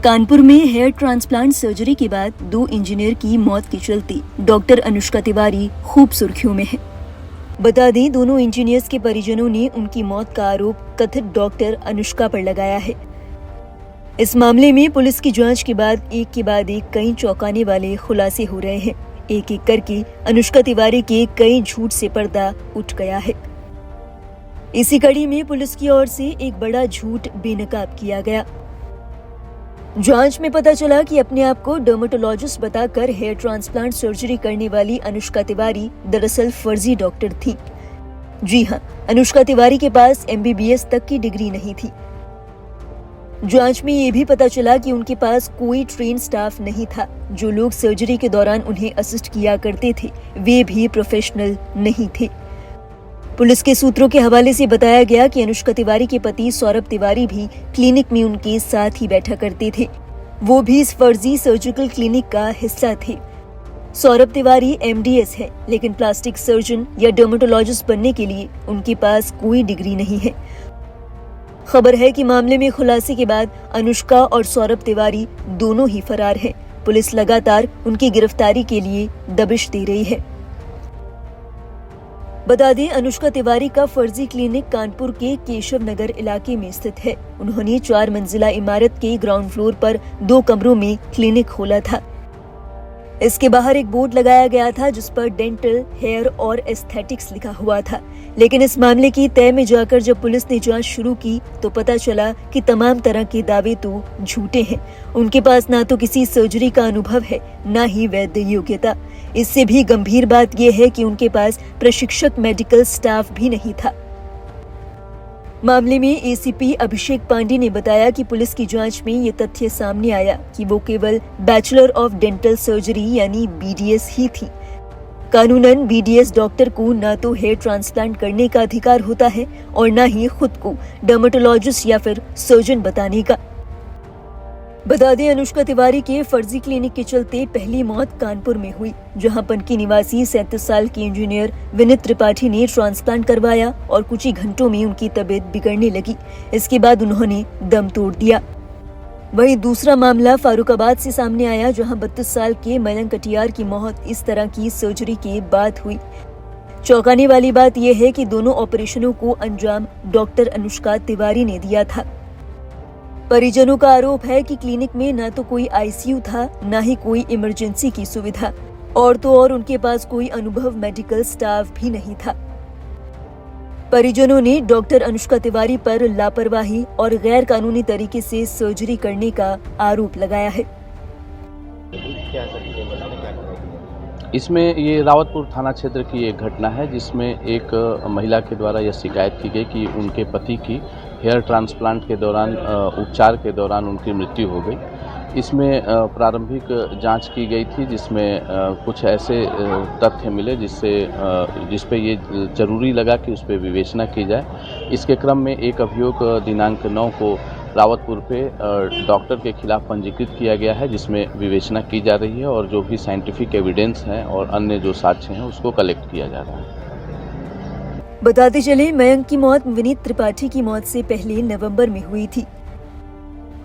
कानपुर में hair transplant surgery के बाद 2 इंजीनियर की मौत के चलते डॉक्टर अनुष्का तिवारी खूब सुर्खियों में है। बता दें, दोनों इंजीनियर्स के परिजनों ने उनकी मौत का आरोप कथित डॉक्टर अनुष्का पर लगाया है। इस मामले में पुलिस की जांच के बाद एक कई चौंकाने वाले खुलासे हो रहे हैं। एक एक करके अनुष्का तिवारी के कई झूठ से पर्दा उठ गया है। इसी कड़ी में पुलिस की ओर से एक बड़ा झूठ बेनकाब किया गया। जांच में पता चला कि अपने आप को डर्मेटोलॉजिस्ट बताकर हेयर ट्रांसप्लांट सर्जरी करने वाली अनुष्का तिवारी दरअसल फर्जी डॉक्टर थी। जी हां, अनुष्का तिवारी के पास MBBS तक की डिग्री नहीं थी। जांच में ये भी पता चला कि उनके पास कोई ट्रेन स्टाफ नहीं था। जो लोग सर्जरी के दौरान उन्हें असिस्ट किया करते थे, वे भी प्रोफेशनल नहीं थे। पुलिस के सूत्रों के हवाले से बताया गया कि अनुष्का तिवारी के पति सौरभ तिवारी भी क्लिनिक में उनके साथ ही बैठा करते थे। वो भी इस फर्जी सर्जिकल क्लिनिक का हिस्सा थे। सौरभ तिवारी MDS है, लेकिन प्लास्टिक सर्जन या डर्मेटोलॉजिस्ट बनने के लिए उनके पास कोई डिग्री नहीं है। खबर है कि मामले में खुलासे के बाद अनुष्का और सौरभ तिवारी दोनों ही फरार हैं। पुलिस लगातार उनकी गिरफ्तारी के लिए दबिश दे रही है। बता दें, अनुष्का तिवारी का फर्जी क्लिनिक कानपुर के केशव नगर इलाके में स्थित है। उन्होंने 4 मंजिला इमारत के ग्राउंड फ्लोर पर 2 कमरों में क्लिनिक खोला था। इसके बाहर एक बोर्ड लगाया गया था जिस पर डेंटल, हेयर और एस्थेटिक्स लिखा हुआ था। लेकिन इस मामले की तह में जाकर जब पुलिस ने जांच शुरू की तो पता चला कि तमाम तरह के दावे तो झूठे हैं। उनके पास ना तो किसी सर्जरी का अनुभव है, ना ही वैध योग्यता। इससे भी गंभीर बात यह है कि उनके पास प्रशिक्षक मेडिकल स्टाफ भी नहीं था। मामले में ACP अभिषेक पांडे ने बताया कि पुलिस की जांच में ये तथ्य सामने आया कि वो केवल बैचलर ऑफ डेंटल सर्जरी यानी BDS ही थी। कानूनन BDS डॉक्टर को ना तो हेयर ट्रांसप्लांट करने का अधिकार होता है और ना ही खुद को डर्मेटोलॉजिस्ट या फिर सर्जन बताने का। बता दें, अनुष्का तिवारी के फर्जी क्लिनिक के चलते पहली मौत कानपुर में हुई, जहां पनकी निवासी 37 साल के इंजीनियर विनीत त्रिपाठी ने ट्रांसप्लांट करवाया और कुछ ही घंटों में उनकी तबीयत बिगड़ने लगी। इसके बाद उन्होंने दम तोड़ दिया। वहीं दूसरा मामला फारुखाबाद से सामने आया, जहां 32 साल के मयंक कटियार की मौत इस तरह की सर्जरी के बाद हुई। चौंकाने वाली बात यह है कि दोनों ऑपरेशनों को अंजाम डॉक्टर अनुष्का तिवारी ने दिया था। परिजनों का आरोप है कि क्लिनिक में न तो कोई ICU था, न ही कोई इमरजेंसी की सुविधा, और तो और उनके पास कोई अनुभव मेडिकल स्टाफ भी नहीं था। परिजनों ने डॉक्टर अनुष्का तिवारी पर लापरवाही और गैर कानूनी तरीके से सर्जरी करने का आरोप लगाया है। इसमें ये रावतपुर थाना क्षेत्र की एक घटना है, जिसमें एक महिला के द्वारा यह शिकायत की गई कि उनके पति की हेयर ट्रांसप्लांट के दौरान उपचार के दौरान उनकी मृत्यु हो गई। इसमें प्रारंभिक जांच की गई थी, जिसमें कुछ ऐसे तथ्य मिले जिस पे ये जरूरी लगा कि उस पर विवेचना की जाए। इसके क्रम में एक अभियोग दिनांक 9 को रावतपुर पे डॉक्टर के खिलाफ पंजीकृत किया गया है, जिसमें विवेचना की जा रही है और जो भी साइंटिफिक एविडेंस हैं और अन्य जो साक्ष्य हैं उसको कलेक्ट किया जा रहा है। बताते चले, मयंक की मौत विनीत त्रिपाठी की मौत से पहले नवंबर में हुई थी।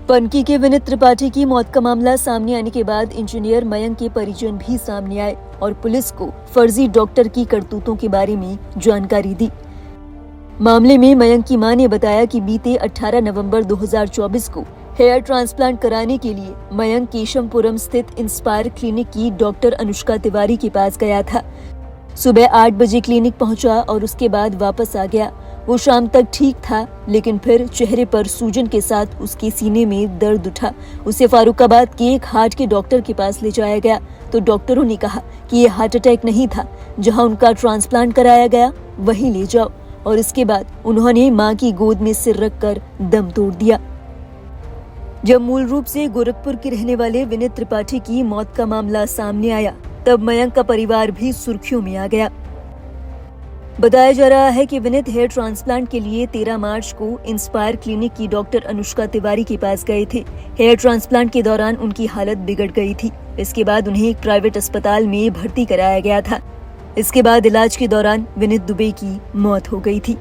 पनकी के विनीत त्रिपाठी की मौत का मामला सामने आने के बाद इंजीनियर मयंक के परिजन भी सामने आए और पुलिस को फर्जी डॉक्टर की करतूतों के बारे में जानकारी दी। मामले में मयंक की मां ने बताया कि बीते 18 नवंबर 2024 को हेयर ट्रांसप्लांट कराने के लिए मयंक केशवपुरम स्थित इंस्पायर क्लिनिक की डॉक्टर अनुष्का तिवारी के पास गया था। सुबह 8 बजे क्लिनिक पहुंचा और उसके बाद वापस आ गया। वो शाम तक ठीक था, लेकिन फिर चेहरे पर सूजन के साथ उसके सीने में दर्द उठा। उसे फारुखाबाद के एक हार्ट के डॉक्टर के पास ले जाया गया तो डॉक्टरों ने कहा कि ये हार्ट अटैक नहीं था, जहां उनका ट्रांसप्लांट कराया गया वहीं ले जाओ। और इसके बाद उन्होंने मां की गोद में सिर रखकर दम तोड़ दिया। जब मूल रूप से गोरखपुर के रहने वाले विनीत त्रिपाठी की मौत का मामला सामने आया, तब मयंक का परिवार भी सुर्खियों में आ गया। बताया जा रहा है कि विनीत हेयर ट्रांसप्लांट के लिए 13 मार्च को इंस्पायर क्लिनिक की डॉक्टर अनुष्का तिवारी के पास गए थे। हेयर ट्रांसप्लांट के दौरान उनकी हालत बिगड़ गई थी। इसके बाद उन्हें एक प्राइवेट अस्पताल में भर्ती कराया गया था। इसके बाद इलाज के दौरान विनीत दुबे की मौत हो गई थी।